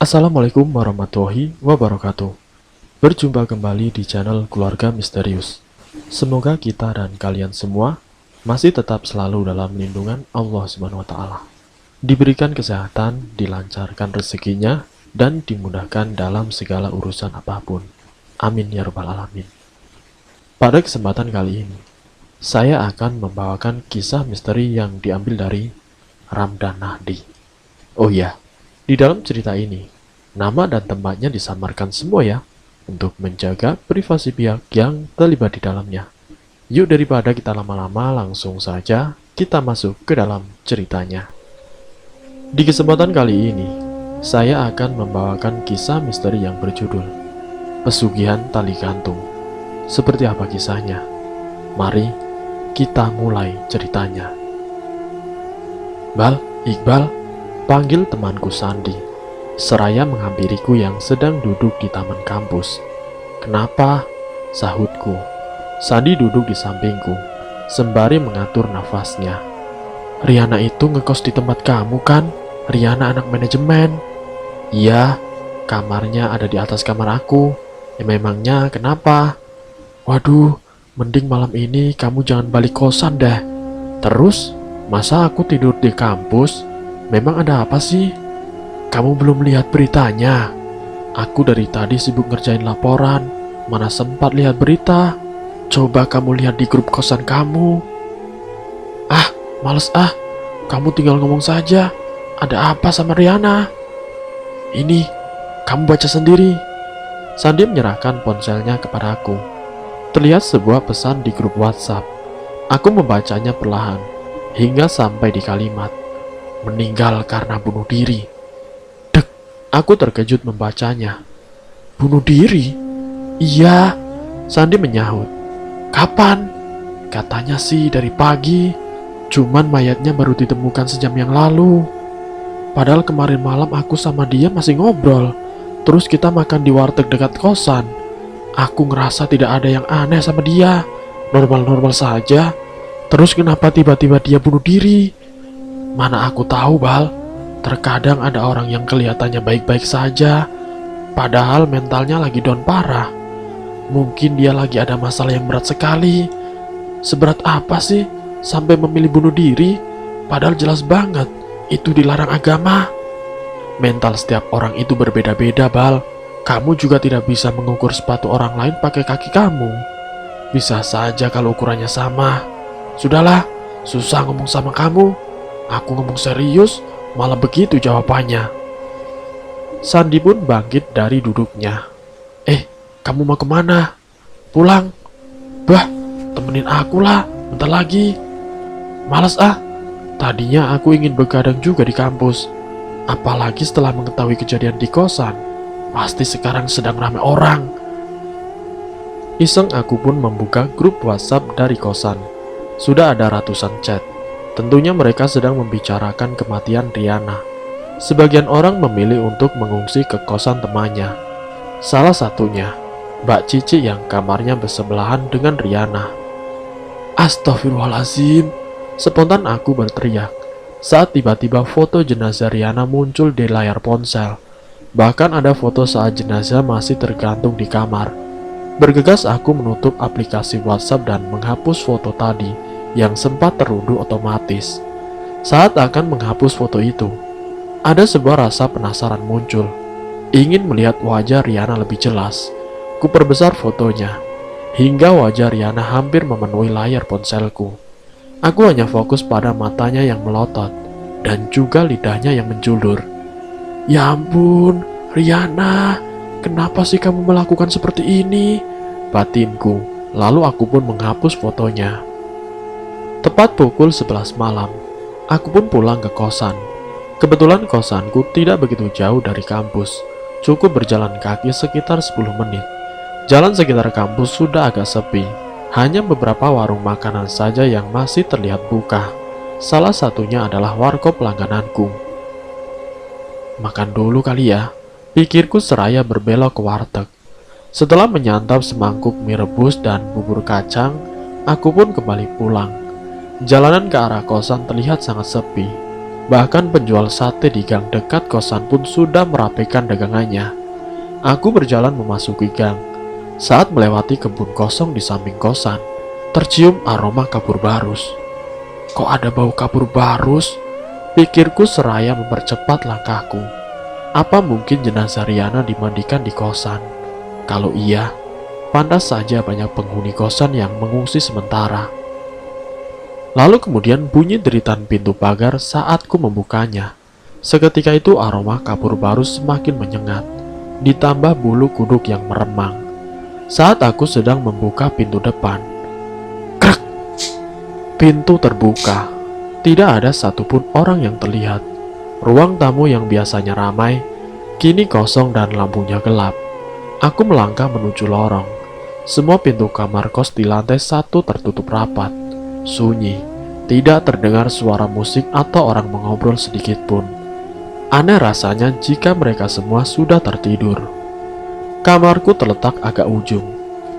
Assalamualaikum warahmatullahi wabarakatuh. Berjumpa kembali di channel Keluarga Misterius. Semoga kita dan kalian semua masih tetap selalu dalam lindungan Allah Subhanahu wa taala. Diberikan kesehatan, dilancarkan rezekinya, dan dimudahkan dalam segala urusan apapun. Amin ya rabbal alamin. Pada kesempatan kali ini, saya akan membawakan kisah misteri yang diambil dari Ramdan Nahdi. Oh ya, di dalam cerita ini, nama dan tempatnya disamarkan semua ya, untuk menjaga privasi pihak yang terlibat di dalamnya. Yuk daripada kita lama-lama, langsung saja kita masuk ke dalam ceritanya. Di kesempatan kali ini, saya akan membawakan kisah misteri yang berjudul Pesugihan Tali Gantung. Seperti apa kisahnya? Mari kita mulai ceritanya. Bal, Iqbal, panggil temanku Sandi, seraya menghampiriku yang sedang duduk di taman kampus. Kenapa? Sahutku. Sandi duduk di sampingku, sembari mengatur nafasnya. Riana itu ngekos di tempat kamu kan? Riana anak manajemen. Iya, kamarnya ada di atas kamar aku. Memangnya kenapa? Waduh, mending malam ini kamu jangan balik kosan deh. Terus, masa aku tidur di kampus? Memang ada apa sih? Kamu belum lihat beritanya? Aku dari tadi sibuk ngerjain laporan, mana sempat lihat berita. Coba kamu lihat di grup kosan kamu. Ah, males ah. Kamu tinggal ngomong saja. Ada apa sama Riana? Ini, kamu baca sendiri. Sandi menyerahkan ponselnya kepada aku. Terlihat sebuah pesan di grup WhatsApp. Aku membacanya perlahan, hingga sampai di kalimat meninggal karena bunuh diri. Dek, aku terkejut membacanya. Bunuh diri? Iya, Sandi menyahut. Kapan? Katanya sih dari pagi, cuman mayatnya baru ditemukan sejam yang lalu. Padahal kemarin malam aku sama dia masih ngobrol, terus kita makan di warteg dekat kosan. Aku ngerasa tidak ada yang aneh sama dia, normal-normal saja. Terus kenapa tiba-tiba dia bunuh diri? Mana aku tahu, Bal. Terkadang ada orang yang kelihatannya baik-baik saja, padahal mentalnya lagi down parah. Mungkin dia lagi ada masalah yang berat sekali. Seberat apa sih sampai memilih bunuh diri? Padahal jelas banget itu dilarang agama. Mental setiap orang itu berbeda-beda, Bal. Kamu juga tidak bisa mengukur sepatu orang lain pakai kaki kamu. Bisa saja kalau ukurannya sama. Sudahlah, susah ngomong sama kamu. Aku ngomong serius, malah begitu jawabannya. Sandi pun bangkit dari duduknya. Kamu mau kemana? Pulang? Bah, temenin aku lah, bentar lagi. Males ah, tadinya aku ingin begadang juga di kampus. Apalagi setelah mengetahui kejadian di kosan. Pasti sekarang sedang ramai orang. Iseng aku pun membuka grup WhatsApp dari kosan. Sudah ada ratusan chat. Tentunya mereka sedang membicarakan kematian Riana. Sebagian orang memilih untuk mengungsi ke kosan temannya. Salah satunya, Mbak Cici yang kamarnya bersebelahan dengan Riana. Astagfirullahaladzim, spontan aku berteriak saat tiba-tiba foto jenazah Riana muncul di layar ponsel. Bahkan ada foto saat jenazah masih tergantung di kamar. Bergegas aku menutup aplikasi WhatsApp dan menghapus foto tadi yang sempat terunduh otomatis. Saat akan menghapus foto itu, ada sebuah rasa penasaran muncul. Ingin melihat wajah Riana lebih jelas. Kuperbesar fotonya, hingga wajah Riana hampir memenuhi layar ponselku. Aku hanya fokus pada matanya yang melotot, dan juga lidahnya yang menjulur. Ya ampun, Riana, kenapa sih kamu melakukan seperti ini? Batinku, lalu aku pun menghapus fotonya. Tepat pukul 11 malam, aku pun pulang ke kosan. Kebetulan kosanku tidak begitu jauh dari kampus, cukup berjalan kaki sekitar 10 menit. Jalan sekitar kampus sudah agak sepi, hanya beberapa warung makanan saja yang masih terlihat buka. Salah satunya adalah warkop langgananku. Makan dulu kali ya, pikirku seraya berbelok ke warteg. Setelah menyantap semangkuk mie rebus dan bubur kacang, aku pun kembali pulang. Jalanan ke arah kosan terlihat sangat sepi. Bahkan penjual sate di gang dekat kosan pun sudah merapikan dagangannya. Aku berjalan memasuki gang. Saat melewati kebun kosong di samping kosan, tercium aroma kapur barus. Kok ada bau kapur barus? Pikirku seraya mempercepat langkahku. Apa mungkin jenazah Riana dimandikan di kosan? Kalau iya, pantas saja banyak penghuni kosan yang mengungsi sementara. Lalu kemudian bunyi deritan pintu pagar saat ku membukanya. Seketika itu aroma kapur barus semakin menyengat, ditambah bulu kuduk yang meremang. Saat aku sedang membuka pintu depan, krek! Pintu terbuka. Tidak ada satupun orang yang terlihat. Ruang tamu yang biasanya ramai, kini kosong dan lampunya gelap. Aku melangkah menuju lorong. Semua pintu kamar kos di lantai 1 tertutup rapat. Sunyi, tidak terdengar suara musik atau orang mengobrol sedikit pun. Aneh rasanya jika mereka semua sudah tertidur. Kamarku terletak agak ujung,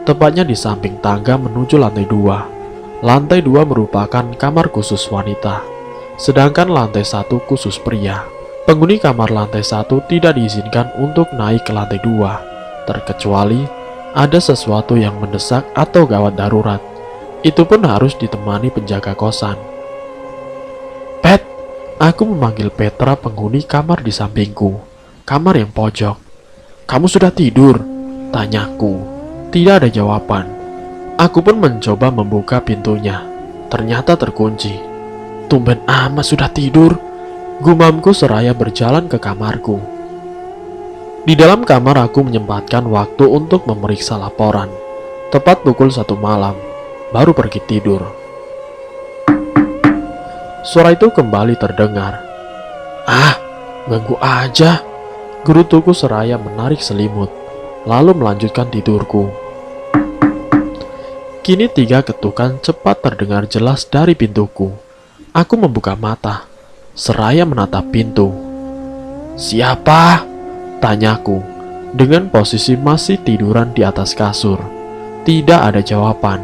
tepatnya di samping tangga menuju lantai 2. Lantai 2 merupakan kamar khusus wanita, sedangkan lantai 1 khusus pria. Penghuni kamar lantai 1 tidak diizinkan untuk naik ke lantai 2, terkecuali ada sesuatu yang mendesak atau gawat darurat. Itu pun harus ditemani penjaga kosan. Pet, aku memanggil Petra, penghuni kamar di sampingku, kamar yang pojok. Kamu sudah tidur? Tanyaku. Tidak ada jawaban. Aku pun mencoba membuka pintunya. Ternyata terkunci. Tumben amat sudah tidur, gumamku seraya berjalan ke kamarku. Di dalam kamar aku menyempatkan waktu untuk memeriksa laporan. Tepat pukul 1 malam, baru pergi tidur. Suara itu kembali terdengar. Ah, ganggu aja. Gerutuku seraya menarik selimut, lalu melanjutkan tidurku. Kini 3 ketukan cepat terdengar jelas dari pintuku. Aku membuka mata, seraya menatap pintu. Siapa? Tanyaku, dengan posisi masih tiduran di atas kasur. Tidak ada jawaban.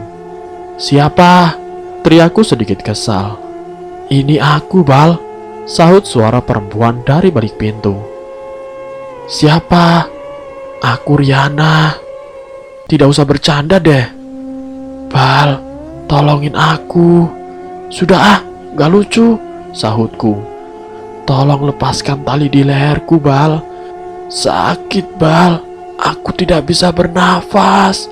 Siapa? Teriakku sedikit kesal. Ini aku, Bal, sahut suara perempuan dari balik pintu. Siapa? Aku Riana. Tidak usah bercanda deh. Bal, tolongin aku. Sudah gak lucu, sahutku. Tolong lepaskan tali di leherku, Bal. Sakit, Bal. Aku tidak bisa bernafas,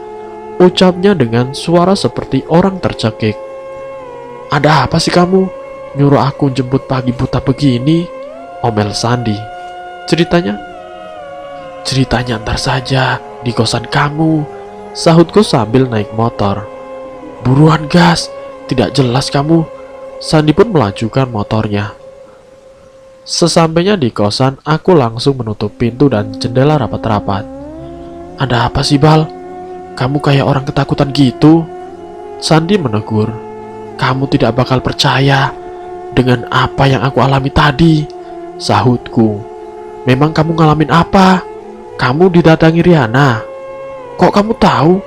ucapnya dengan suara seperti orang tercekik. Ada apa sih kamu? Nyuruh aku jemput pagi buta begini? Omel Sandi. Ceritanya ntar saja di kosan kamu, sahutku sambil naik motor. Buruan gas, tidak jelas kamu. Sandi pun melajukan motornya. Sesampainya di kosan, aku langsung menutup pintu dan jendela rapat-rapat. Ada apa sih, Bal? Kamu kayak orang ketakutan gitu. Sandi menegur. Kamu tidak bakal percaya dengan apa yang aku alami tadi, sahutku. Memang kamu ngalamin apa? Kamu didatangi Riana. Kok kamu tahu?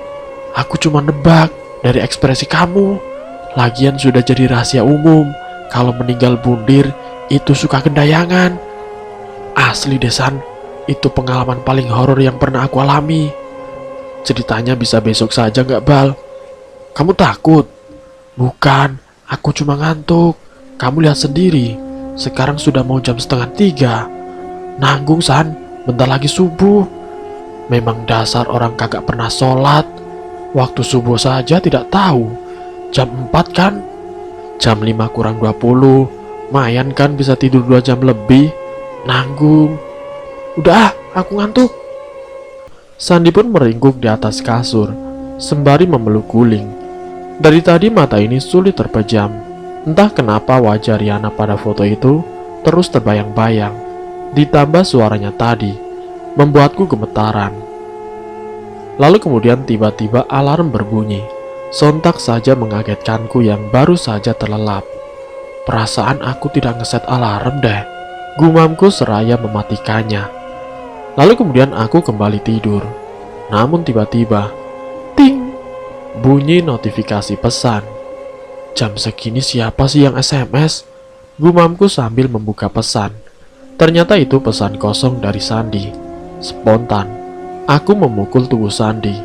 Aku cuma nebak dari ekspresi kamu. Lagian sudah jadi rahasia umum kalau meninggal bundir itu suka gendayangan. Asli Desan, itu pengalaman paling horor yang pernah aku alami. Ceritanya bisa besok saja nggak, Bal? Kamu takut? Bukan, aku cuma ngantuk. Kamu lihat sendiri, sekarang sudah mau jam 2:30. Nanggung, San, bentar lagi subuh. Memang dasar orang kagak pernah sholat. Waktu subuh saja tidak tahu. Jam 4 kan? Jam 5 kurang 20. Mayan kan bisa tidur 2 jam lebih. Nanggung. Udah, aku ngantuk. Sandi pun meringkuk di atas kasur, sembari memeluk guling. Dari tadi mata ini sulit terpejam. Entah kenapa wajah Riana pada foto itu terus terbayang-bayang. Ditambah suaranya tadi, membuatku gemetaran. Lalu kemudian tiba-tiba alarm berbunyi. Sontak saja mengagetkanku yang baru saja terlelap. Perasaan aku tidak ngeset alarm deh, gumamku seraya mematikannya. Lalu kemudian aku kembali tidur. Namun tiba-tiba, ting! Bunyi notifikasi pesan. Jam segini siapa sih yang SMS? Gumamku sambil membuka pesan. Ternyata itu pesan kosong dari Sandi. Spontan, aku memukul tubuh Sandi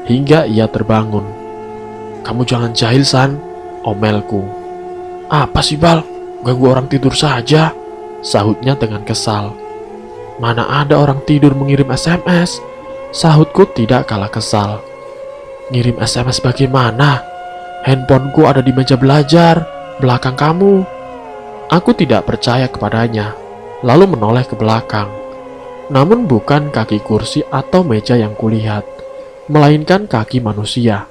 hingga ia terbangun. "Kamu jangan jahil, San," omelku. "Apa sih, Bal? Ganggu orang tidur saja," sahutnya dengan kesal. "Mana ada orang tidur mengirim SMS?" sahutku tidak kalah kesal. "Ngirim SMS bagaimana? Handphoneku ada di meja belajar, belakang kamu." Aku tidak percaya kepadanya, lalu menoleh ke belakang. Namun bukan kaki kursi atau meja yang kulihat, melainkan kaki manusia.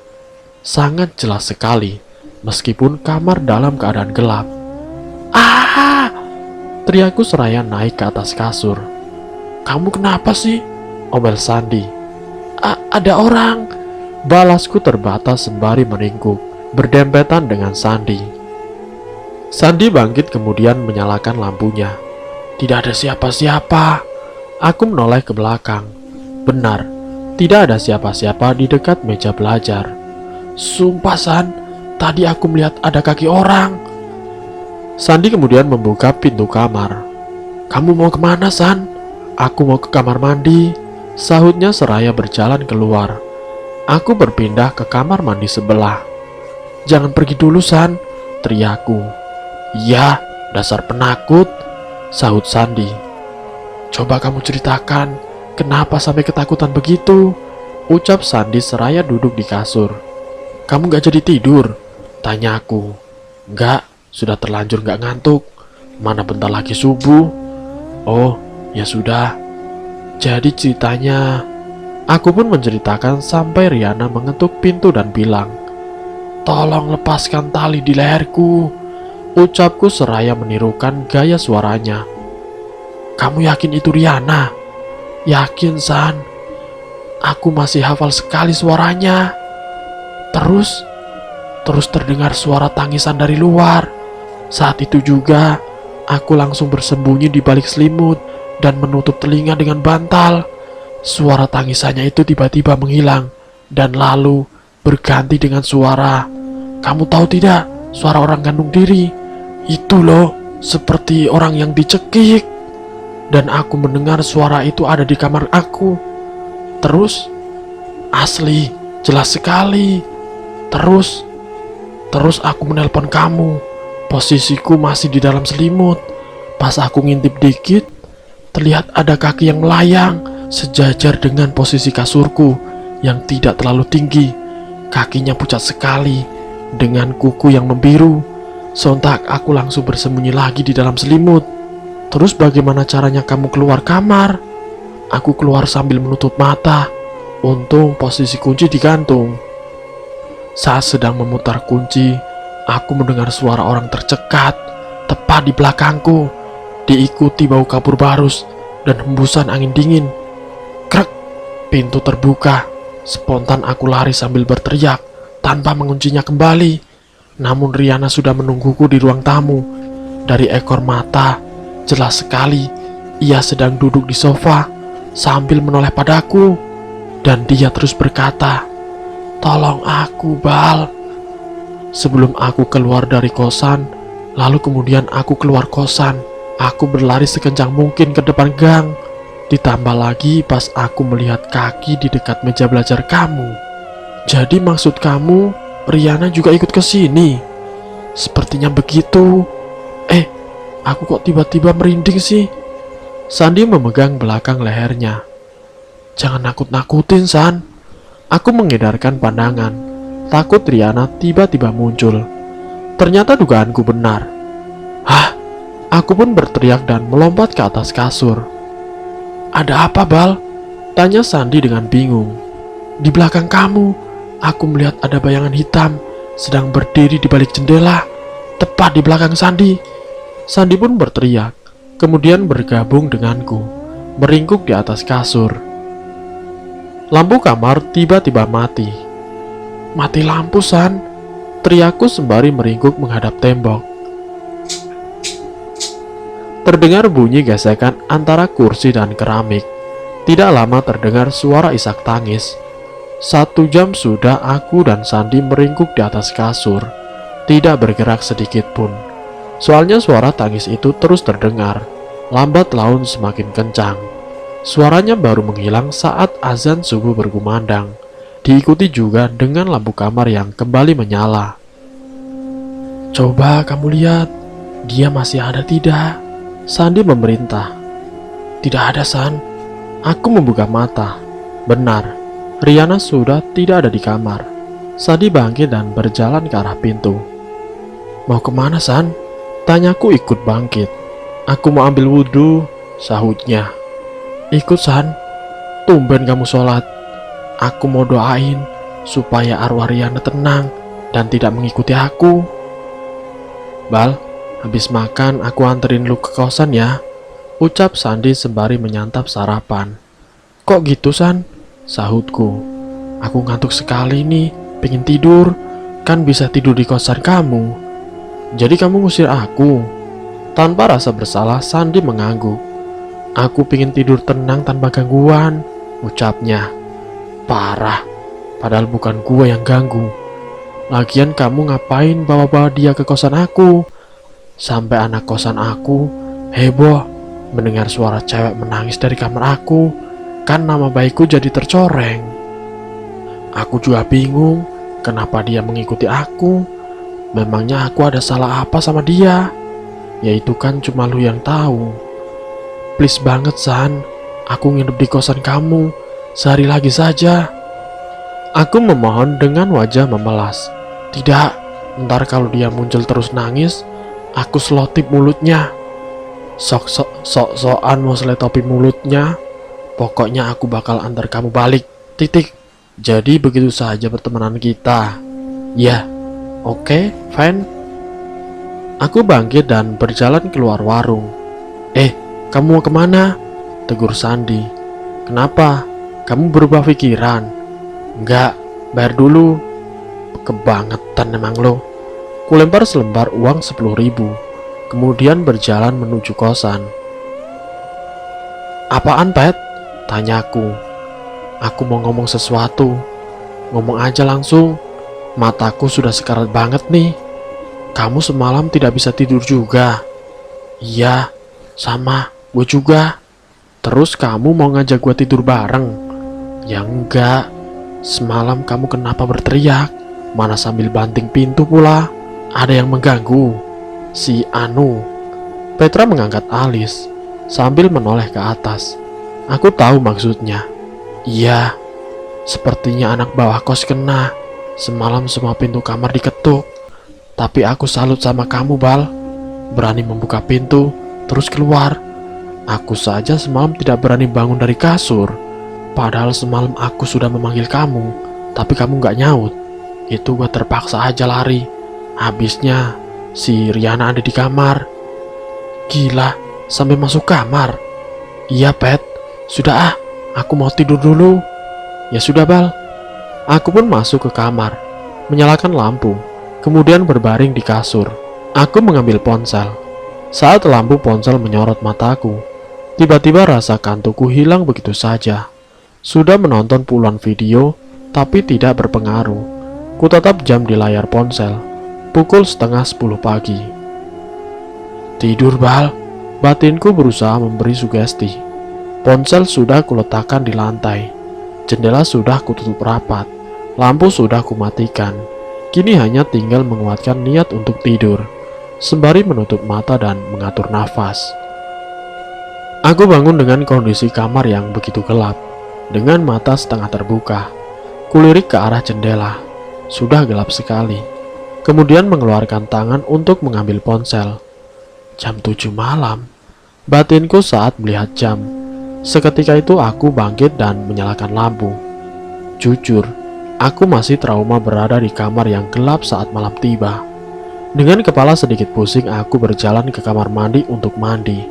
Sangat jelas sekali, meskipun kamar dalam keadaan gelap. "Ah!" teriakku seraya naik ke atas kasur. "Kamu kenapa sih?" omel Sandi. Ada orang," balasku terbatas sembari meringkuk, berdempetan dengan Sandi. Sandi bangkit kemudian menyalakan lampunya. "Tidak ada siapa-siapa." Aku menoleh ke belakang. Benar, tidak ada siapa-siapa di dekat meja belajar. "Sumpah, San, tadi aku melihat ada kaki orang." Sandi kemudian membuka pintu kamar. "Kamu mau kemana, San?" "Aku mau ke kamar mandi," sahutnya seraya berjalan keluar. Aku berpindah ke kamar mandi sebelah. "Jangan pergi dulu, San," teriakku. "Ya, dasar penakut," sahut Sandi. "Coba kamu ceritakan, kenapa sampai ketakutan begitu?" ucap Sandi seraya duduk di kasur. "Kamu gak jadi tidur?" tanya aku. "Enggak, sudah terlanjur gak ngantuk. Mana bentar lagi subuh." "Oh, ya sudah. Jadi ceritanya..." Aku pun menceritakan sampai Riana mengetuk pintu dan bilang, "Tolong lepaskan tali di leherku," ucapku seraya menirukan gaya suaranya. "Kamu yakin itu Riana?" "Yakin, San. Aku masih hafal sekali suaranya." Terus terdengar suara tangisan dari luar. Saat itu juga, aku langsung bersembunyi di balik selimut dan menutup telinga dengan bantal. Suara tangisannya itu tiba-tiba menghilang dan lalu berganti dengan suara, kamu tahu tidak, suara orang gantung diri. Itu loh, seperti orang yang dicekik. Dan aku mendengar suara itu ada di kamar aku. Terus, asli, jelas sekali. Terus aku menelpon kamu. Posisiku masih di dalam selimut. Pas aku ngintip dikit, terlihat ada kaki yang melayang sejajar dengan posisi kasurku yang tidak terlalu tinggi. Kakinya pucat sekali dengan kuku yang membiru. Sontak aku langsung bersembunyi lagi di dalam selimut. "Terus bagaimana caranya kamu keluar kamar?" Aku keluar sambil menutup mata. Untung posisi kunci digantung. Saat sedang memutar kunci, aku mendengar suara orang tercekat tepat di belakangku. Diikuti bau kapur barus dan hembusan angin dingin. Krek, pintu terbuka. Spontan aku lari sambil berteriak tanpa menguncinya kembali. Namun Riana sudah menungguku di ruang tamu. Dari ekor mata, jelas sekali ia sedang duduk di sofa sambil menoleh padaku. Dan dia terus berkata, "Tolong aku, Bal." Sebelum aku keluar dari kosan, lalu kemudian aku keluar kosan, aku berlari sekencang mungkin ke depan gang. Ditambah lagi pas aku melihat kaki di dekat meja belajar kamu. "Jadi maksud kamu Riana juga ikut ke sini?" "Sepertinya begitu." Aku kok tiba-tiba merinding sih?" Sandi memegang belakang lehernya. "Jangan nakut-nakutin, San." Aku mengedarkan pandangan, takut Riana tiba-tiba muncul. Ternyata dugaanku benar. "Hah?" Aku pun berteriak dan melompat ke atas kasur. "Ada apa, Bal?" tanya Sandi dengan bingung. "Di belakang kamu, aku melihat ada bayangan hitam sedang berdiri di balik jendela, tepat di belakang Sandi." Sandi pun berteriak, kemudian bergabung denganku, meringkuk di atas kasur. Lampu kamar tiba-tiba mati. "Mati lampu, San," teriakku sembari meringkuk menghadap tembok. Terdengar bunyi gesekan antara kursi dan keramik. Tidak lama terdengar suara isak tangis. 1 jam sudah aku dan Sandi meringkuk di atas kasur, tidak bergerak sedikit pun. Soalnya suara tangis itu terus terdengar, lambat laun semakin kencang. Suaranya baru menghilang saat azan subuh berkumandang, diikuti juga dengan lampu kamar yang kembali menyala. "Coba kamu lihat, dia masih ada tidak?" Sandi memerintah. "Tidak ada, San." Aku membuka mata. Benar, Riana sudah tidak ada di kamar. Sandi bangkit dan berjalan ke arah pintu. "Mau kemana, San?" Tanyaku ikut bangkit. "Aku mau ambil wudhu," sahutnya. "Ikut, San. Tumben kamu sholat. Aku mau doain supaya arwah Riana tenang dan tidak mengikuti aku." "Bal, habis makan aku anterin lu ke kosan ya," ucap Sandi sembari menyantap sarapan. "Kok gitu, San?" sahutku. "Aku ngantuk sekali nih, pengen tidur. Kan bisa tidur di kosan kamu. Jadi kamu ngusir aku?" Tanpa rasa bersalah, Sandi mengangguk. "Aku pengen tidur tenang tanpa gangguan," ucapnya. Parah, padahal bukan gua yang ganggu. Lagian kamu ngapain bawa-bawa dia ke kosan aku? Sampai anak kosan aku heboh mendengar suara cewek menangis dari kamar aku. Kan nama baikku jadi tercoreng. Aku juga bingung kenapa dia mengikuti aku. Memangnya aku ada salah apa sama dia? Ya itu kan cuma lu yang tahu. Please banget, San. Aku nginep di kosan kamu sehari lagi saja." Aku memohon dengan wajah memelas. "Tidak, ntar kalau dia muncul terus nangis, aku selotip mulutnya." Sok-sokan mau selotipin mulutnya. "Pokoknya aku bakal antar kamu balik. Titik. Jadi begitu saja pertemanan kita." "Ya, oke, fine." Aku bangkit dan berjalan keluar warung. Kamu mau kemana?" tegur Sandi. "Kenapa? Kamu berubah pikiran?" "Enggak, bayar dulu." "Kebangetan emang lo." Kulempar selembar uang 10.000, kemudian berjalan menuju kosan. "Apaan, Pet?" tanyaku. "Aku mau ngomong sesuatu." "Ngomong aja langsung. Mataku sudah sekarat banget nih." "Kamu semalam tidak bisa tidur juga?" "Iya, sama, gue juga." "Terus kamu mau ngajak gue tidur bareng?" "Ya enggak. Semalam kamu kenapa berteriak? Mana sambil banting pintu pula. Ada yang mengganggu?" "Si Anu." Petra mengangkat alis sambil menoleh ke atas. Aku tahu maksudnya. "Iya, sepertinya anak bawah kos kena. Semalam semua pintu kamar diketuk. Tapi aku salut sama kamu, Bal. Berani membuka pintu terus keluar. Aku saja semalam tidak berani bangun dari kasur. Padahal semalam aku sudah memanggil kamu, tapi kamu gak nyaut. Itu gue terpaksa aja lari. Habisnya si Riana ada di kamar." "Gila, sampai masuk kamar?" "Iya, Pet. Sudah aku mau tidur dulu." "Ya sudah, Bal." Aku pun masuk ke kamar, menyalakan lampu, kemudian berbaring di kasur. Aku mengambil ponsel. Saat lampu ponsel menyorot mataku, tiba-tiba rasa kantukku hilang begitu saja. Sudah menonton puluhan video, tapi tidak berpengaruh. Ku tatap jam di layar ponsel. Pukul 9:30 pagi. "Tidur, Bal." Batinku berusaha memberi sugesti. Ponsel sudah kuletakkan di lantai. Jendela sudah kututup rapat. Lampu sudah kumatikan. Kini hanya tinggal menguatkan niat untuk tidur, sembari menutup mata dan mengatur nafas. Aku bangun dengan kondisi kamar yang begitu gelap. Dengan mata setengah terbuka, kulirik ke arah jendela. Sudah gelap sekali. Kemudian mengeluarkan tangan untuk mengambil ponsel. Jam 7 malam. Batinku saat melihat jam. Seketika itu aku bangkit dan menyalakan lampu. Jujur, aku masih trauma berada di kamar yang gelap saat malam tiba. Dengan kepala sedikit pusing, aku berjalan ke kamar mandi untuk mandi.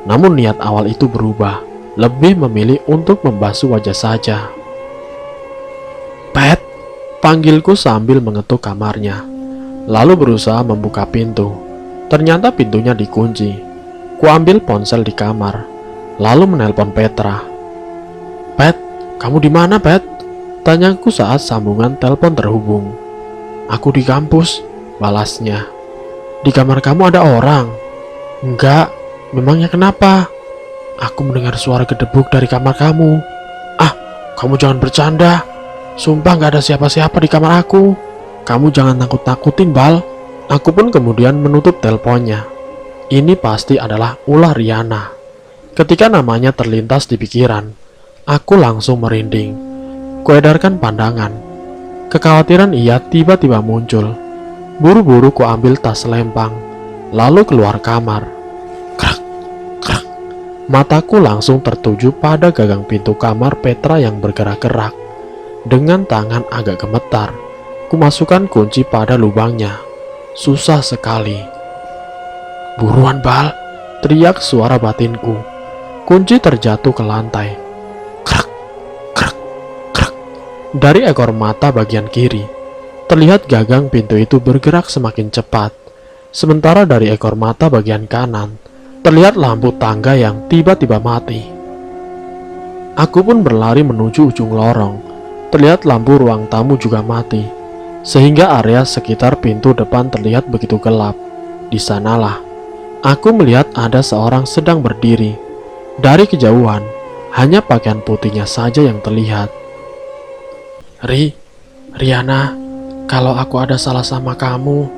Namun niat awal itu berubah, lebih memilih untuk membasuh wajah saja. "Pet," panggilku sambil mengetuk kamarnya. Lalu berusaha membuka pintu. Ternyata pintunya dikunci. Kuambil ponsel di kamar, lalu menelpon Petra. "Pet, kamu di mana, Pet?" tanyaku saat sambungan telepon terhubung. "Aku di kampus," balasnya. Di kamar kamu ada orang? Enggak, memangnya kenapa? Aku mendengar suara gedebuk dari kamar kamu. Ah, kamu jangan bercanda. Sumpah gak ada siapa-siapa di kamar aku. Kamu jangan takut-takutin, Bal. Aku pun kemudian menutup teleponnya. Ini pasti adalah ulah Riana. Ketika namanya terlintas di pikiran, aku langsung merinding. Kuedarkan pandangan. Kekhawatiran ia tiba-tiba muncul. Buru-buru ku ambil tas lempang, lalu keluar kamar. Krak, krak. Mataku langsung tertuju pada gagang pintu kamar Petra yang bergerak-gerak. Dengan tangan agak gemetar, ku masukkan kunci pada lubangnya. Susah sekali. Buruan, Bal, teriak suara batinku. Kunci terjatuh ke lantai. Krak, krak, krak. Dari ekor mata bagian kiri, terlihat gagang pintu itu bergerak semakin cepat. Sementara dari ekor mata bagian kanan, terlihat lampu tangga yang tiba-tiba mati. Aku pun berlari menuju ujung lorong. Terlihat lampu ruang tamu juga mati, sehingga area sekitar pintu depan terlihat begitu gelap. Di sanalah aku melihat ada seorang sedang berdiri. Dari kejauhan, hanya pakaian putihnya saja yang terlihat. Riana, kalau aku ada salah sama kamu,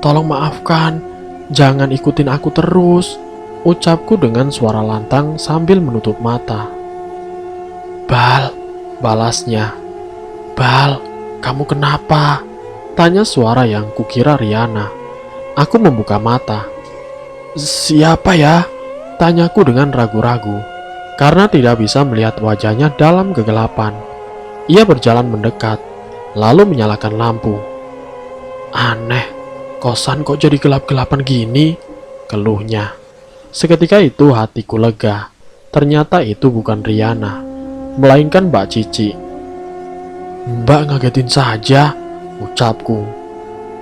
tolong maafkan. Jangan ikutin aku terus, ucapku dengan suara lantang sambil menutup mata. Bal, balasnya. Bal, kamu kenapa? Tanya suara yang kukira Riana. Aku membuka mata. Siapa ya? Tanyaku dengan ragu-ragu, karena tidak bisa melihat wajahnya dalam kegelapan. Ia berjalan mendekat, lalu menyalakan lampu. Aneh, kosan kok jadi gelap-gelapan gini? Keluhnya. Seketika itu hatiku lega. Ternyata itu bukan Riana, melainkan Mbak Cici. Mbak ngagetin saja, ucapku.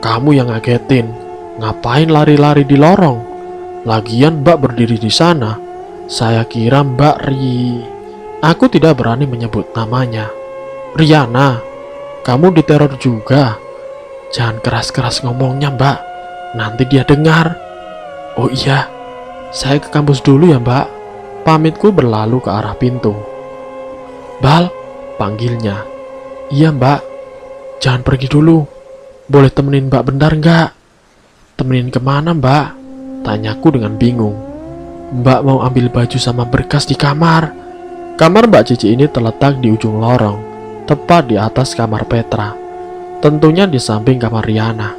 Kamu yang ngagetin. Ngapain lari-lari di lorong? Lagian Mbak berdiri di sana. Saya kira Mbak Aku tidak berani menyebut namanya. Riana, kamu diteror juga. Jangan keras-keras ngomongnya, Mbak. Nanti dia dengar. Oh iya, saya ke kampus dulu ya, Mbak. Pamitku berlalu ke arah pintu. Bal, panggilnya. Iya, Mbak. Jangan pergi dulu. Boleh temenin Mbak bentar nggak? Temenin kemana, Mbak? Tanyaku dengan bingung. Mbak mau ambil baju sama berkas di kamar. Kamar Mbak Cici ini terletak di ujung lorong, tepat di atas kamar Petra. Tentunya di samping kamar Riana.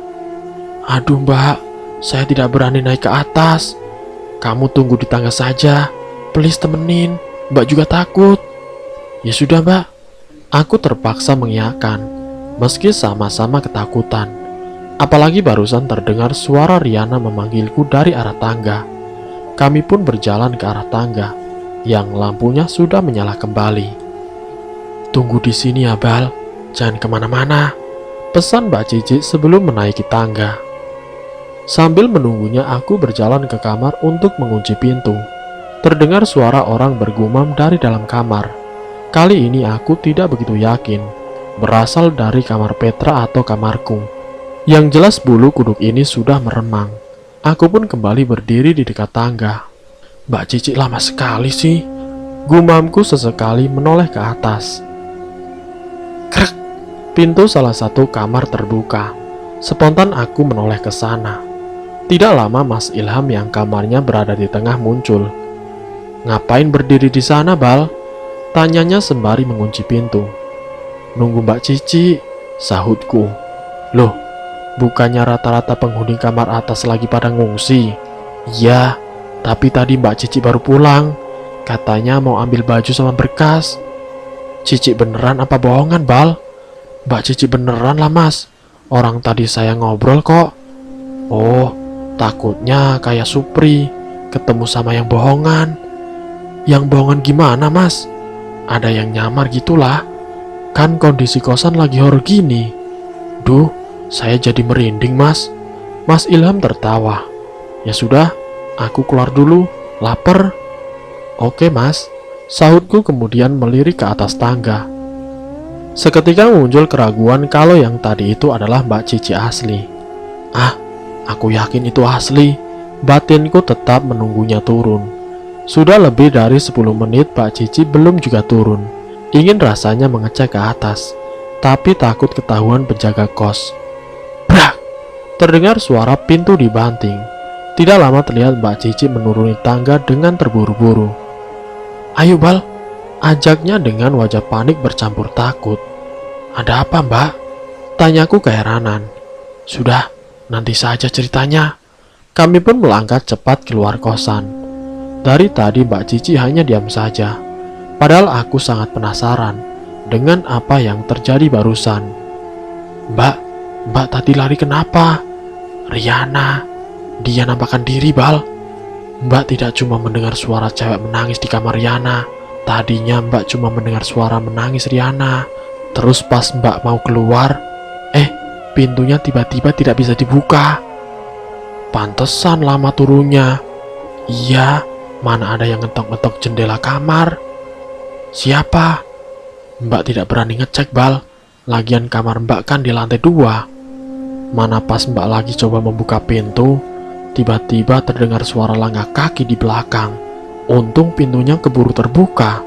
Aduh, Mbak, saya tidak berani naik ke atas. Kamu tunggu di tangga saja. Please temenin. Mbak juga takut. Ya sudah, Mbak. Aku terpaksa mengiyakan, meski sama-sama ketakutan. Apalagi barusan terdengar suara Riana memanggilku dari arah tangga. Kami pun berjalan ke arah tangga, yang lampunya sudah menyala kembali. Tunggu di sini ya, Bal. Jangan kemana-mana, pesan Mbak Cici sebelum menaiki tangga. Sambil menunggunya, aku berjalan ke kamar untuk mengunci pintu. Terdengar suara orang bergumam dari dalam kamar. Kali ini aku tidak begitu yakin berasal dari kamar Petra atau kamarku. Yang jelas bulu kuduk ini sudah meremang. Aku pun kembali berdiri di dekat tangga. Mbak Cici lama sekali sih. Gumamku sesekali menoleh ke atas. Krek! Pintu salah satu kamar terbuka. Spontan aku menoleh ke sana. Tidak lama Mas Ilham yang kamarnya berada di tengah muncul. Ngapain berdiri di sana, Bal? Tanyanya sembari mengunci pintu. Nunggu Mbak Cici, sahutku. Loh, bukannya rata-rata penghuni kamar atas lagi pada ngungsi? Iya, tapi tadi Mbak Cici baru pulang. Katanya mau ambil baju sama berkas. Cici beneran apa bohongan, Bal? Mbak Cici beneran lah, Mas. Orang tadi saya ngobrol kok. Oh, takutnya kayak Supri ketemu sama yang bohongan. Yang bohongan gimana, Mas? Ada yang nyamar gitulah. Kan kondisi kosan lagi horor gini. Duh, saya jadi merinding, Mas. Mas Ilham tertawa. Ya sudah, aku keluar dulu. Lapar. Oke, Mas. Sahutku kemudian melirik ke atas tangga. Seketika muncul keraguan kalau yang tadi itu adalah Mbak Cici asli. Ah, Aku yakin itu asli. Batinku tetap menunggunya turun. Sudah lebih dari 10 menit Mbak Cici belum juga turun. Ingin rasanya mengecek ke atas, tapi takut ketahuan penjaga kos. Brak! Terdengar suara pintu dibanting. Tidak lama terlihat Mbak Cici menuruni tangga dengan terburu-buru. Ayo Bal, ajaknya dengan wajah panik bercampur takut. Ada apa Mbak? Tanyaku keheranan. Sudah, nanti saja ceritanya. Kami pun melangkah cepat keluar kosan. Dari tadi Mbak Cici hanya diam saja. Padahal aku sangat penasaran dengan apa yang terjadi barusan. Mbak tadi lari kenapa? Riana, dia nampakkan diri Bal. Mbak tidak cuma mendengar suara cewek menangis di kamar Riana. Tadinya Mbak cuma mendengar suara menangis Riana. Terus pas Mbak mau keluar, pintunya tiba-tiba tidak bisa dibuka. Pantesan lama turunnya. Iya, mana ada yang ngetok-ngetok jendela kamar. Siapa? Mbak tidak berani ngecek Bal. Lagian kamar Mbak kan di lantai 2. Mana pas Mbak lagi coba membuka pintu, tiba-tiba terdengar suara langkah kaki di belakang. Untung pintunya keburu terbuka.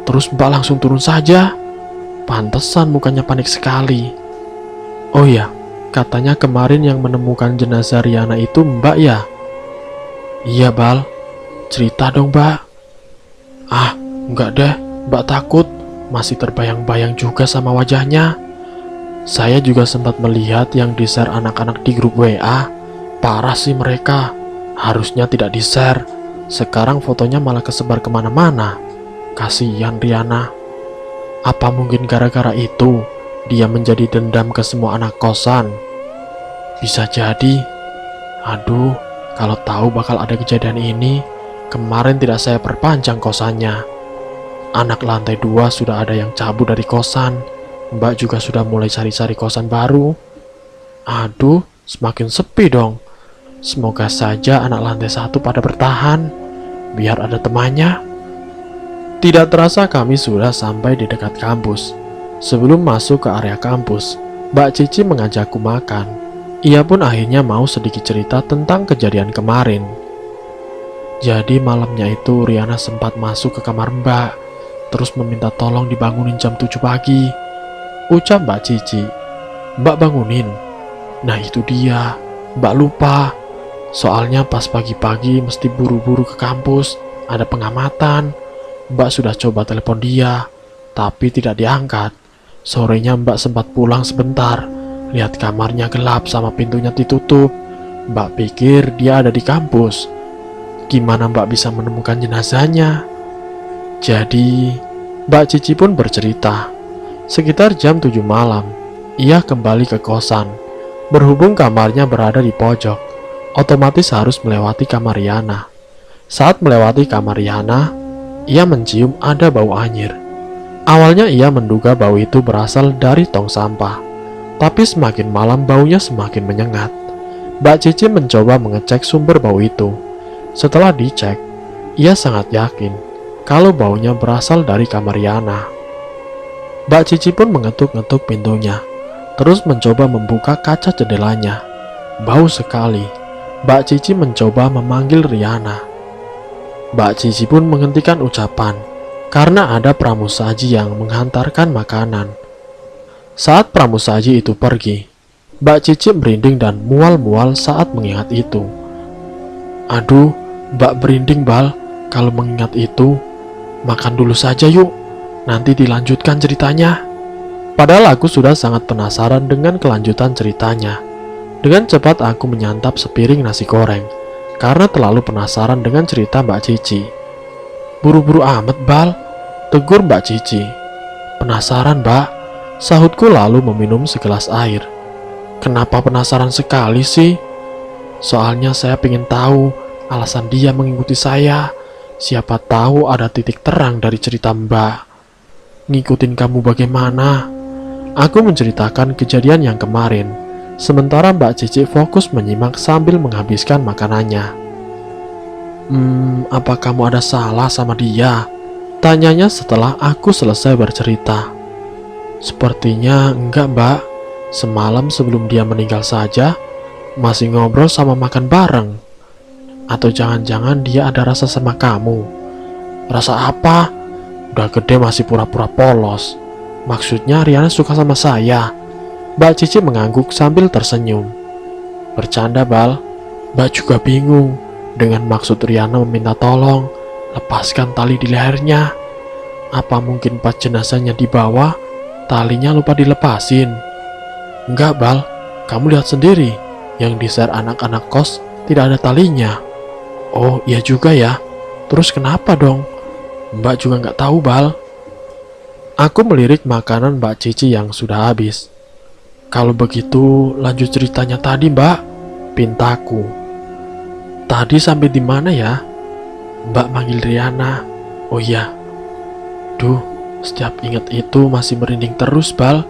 Terus Mbak langsung turun saja. Pantesan mukanya panik sekali. Oh iya, katanya kemarin yang menemukan jenazah Riana itu Mbak ya? Iya Bal, cerita dong Mbak. Ah, enggak deh, Mbak takut. Masih terbayang-bayang juga sama wajahnya. Saya juga sempat melihat yang di-share anak-anak di grup WA. Parah sih mereka. Harusnya tidak di-share. Sekarang fotonya malah kesebar kemana-mana. Kasihan Riana. Apa mungkin gara-gara itu dia menjadi dendam ke semua anak kosan? Bisa jadi. Aduh, kalau tahu bakal ada kejadian ini, kemarin tidak saya perpanjang kosannya. Anak lantai 2 sudah ada yang cabut dari kosan. Mbak juga sudah mulai cari-cari kosan baru. Aduh, semakin sepi dong. Semoga saja anak lantai 1 pada bertahan, biar ada temannya. Tidak terasa kami sudah sampai di dekat kampus. Sebelum masuk ke area kampus, Mbak Cici mengajakku makan. Ia pun akhirnya mau sedikit cerita tentang kejadian kemarin. Jadi malamnya itu Riana sempat masuk ke kamar Mbak, terus meminta tolong dibangunin jam 7 pagi. Ucap Mbak Cici. Mbak bangunin. Nah itu dia, Mbak lupa. Soalnya pas pagi-pagi mesti buru-buru ke kampus, ada pengamatan. Mbak sudah coba telepon dia, tapi tidak diangkat. Sorenya Mbak sempat pulang sebentar, lihat kamarnya gelap sama pintunya ditutup. Mbak pikir dia ada di kampus. Gimana Mbak bisa menemukan jenazahnya? Jadi, Mbak Cici pun bercerita. Sekitar jam 7 malam, ia kembali ke kosan. Berhubung kamarnya berada di pojok, otomatis harus melewati kamar Riana. Saat melewati kamar Riana, ia mencium ada bau anyir. Awalnya ia menduga bau itu berasal dari tong sampah, tapi semakin malam baunya semakin menyengat. Mbak Cici mencoba mengecek sumber bau itu. Setelah dicek, ia sangat yakin kalau baunya berasal dari kamar Riana. Mbak Cici pun mengetuk-ngetuk pintunya, terus mencoba membuka kaca jendelanya. Bau sekali. Mbak Cici mencoba memanggil Riana. Mbak Cici pun menghentikan ucapan karena ada pramusaji yang menghantarkan makanan. Saat pramusaji itu pergi, Mbak Cici merinding dan mual-mual saat mengingat itu. Aduh, Mbak merinding Bal kalau mengingat itu. Makan dulu saja yuk, nanti dilanjutkan ceritanya. Padahal aku sudah sangat penasaran dengan kelanjutan ceritanya. Dengan cepat aku menyantap sepiring nasi goreng karena terlalu penasaran dengan cerita Mbak Cici. Buru-buru amat Bal, tegur Mbak Cici. Penasaran Mbak, sahutku lalu meminum segelas air. Kenapa penasaran sekali sih? Soalnya saya ingin tahu alasan dia mengikuti saya. Siapa tahu ada titik terang dari cerita Mbak. Ngikutin kamu bagaimana? Aku menceritakan kejadian yang kemarin, sementara Mbak Cici fokus menyimak sambil menghabiskan makanannya. Apa kamu ada salah sama dia? Tanyanya setelah aku selesai bercerita. Sepertinya enggak Mbak. Semalam sebelum dia meninggal saja, Masih ngobrol sama makan bareng? Atau jangan-jangan dia ada rasa sama kamu? Rasa apa? Udah gede masih pura-pura polos. Maksudnya Riana suka sama saya? Mbak Cici mengangguk sambil tersenyum. Bercanda, Bal. Mbak juga bingung dengan maksud Riana meminta tolong lepaskan tali di lehernya. Apa mungkin pas jenazahnya dibawa, talinya lupa dilepasin? Enggak, Bal. Kamu lihat sendiri, yang di-share anak-anak kos tidak ada talinya. Oh, iya juga ya. Terus kenapa dong? Mbak juga nggak tahu, Bal. Aku melirik makanan Mbak Cici yang sudah habis. Kalau begitu, lanjut ceritanya tadi, Mbak. Pintaku. Tadi sampai di mana ya? Mbak manggil Riana. Oh iya. Duh, setiap ingat itu masih merinding terus, Bal.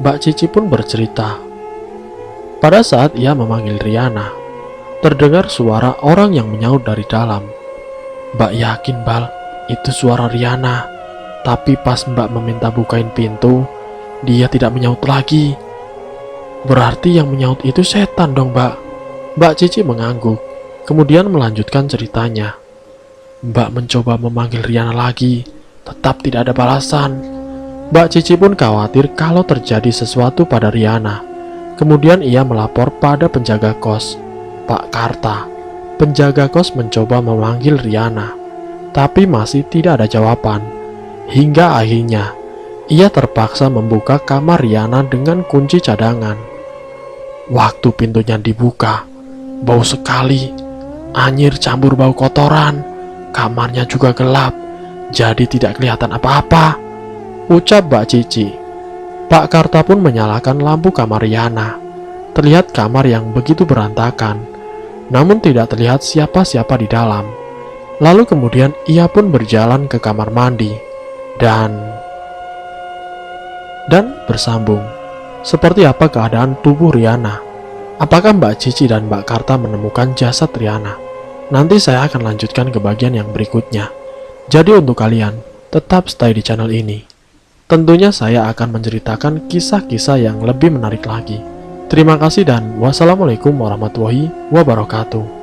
Mbak Cici pun bercerita. Pada saat ia memanggil Riana, terdengar suara orang yang menyaut dari dalam. Mbak yakin, Bal, itu suara Riana. Tapi pas Mbak meminta bukain pintu, dia tidak menyaut lagi. Berarti yang menyaut itu setan dong, Mbak. Mbak Cici mengangguk, kemudian melanjutkan ceritanya. Mbak mencoba memanggil Riana lagi, tetap tidak ada balasan. Mbak Cici pun khawatir kalau terjadi sesuatu pada Riana. Kemudian ia melapor pada penjaga kos, Pak Karta. Penjaga kos mencoba memanggil Riana, tapi masih tidak ada jawaban. Hingga akhirnya, ia terpaksa membuka kamar Riana dengan kunci cadangan. Waktu pintunya dibuka, bau sekali, anyir campur bau kotoran. Kamarnya juga gelap, jadi tidak kelihatan apa-apa, ucap Mbak Cici. Pak Karta pun menyalakan lampu kamar Riana. Terlihat kamar yang begitu berantakan, namun tidak terlihat siapa-siapa di dalam. Lalu kemudian ia pun berjalan ke kamar mandi dan bersambung. Seperti apa keadaan tubuh Riana? Apakah Mbak Cici dan Mbak Karta menemukan jasad Riana? Nanti saya akan lanjutkan ke bagian yang berikutnya. Jadi untuk kalian, tetap stay di channel ini. Tentunya saya akan menceritakan kisah-kisah yang lebih menarik lagi. Terima kasih dan wassalamualaikum warahmatullahi wabarakatuh.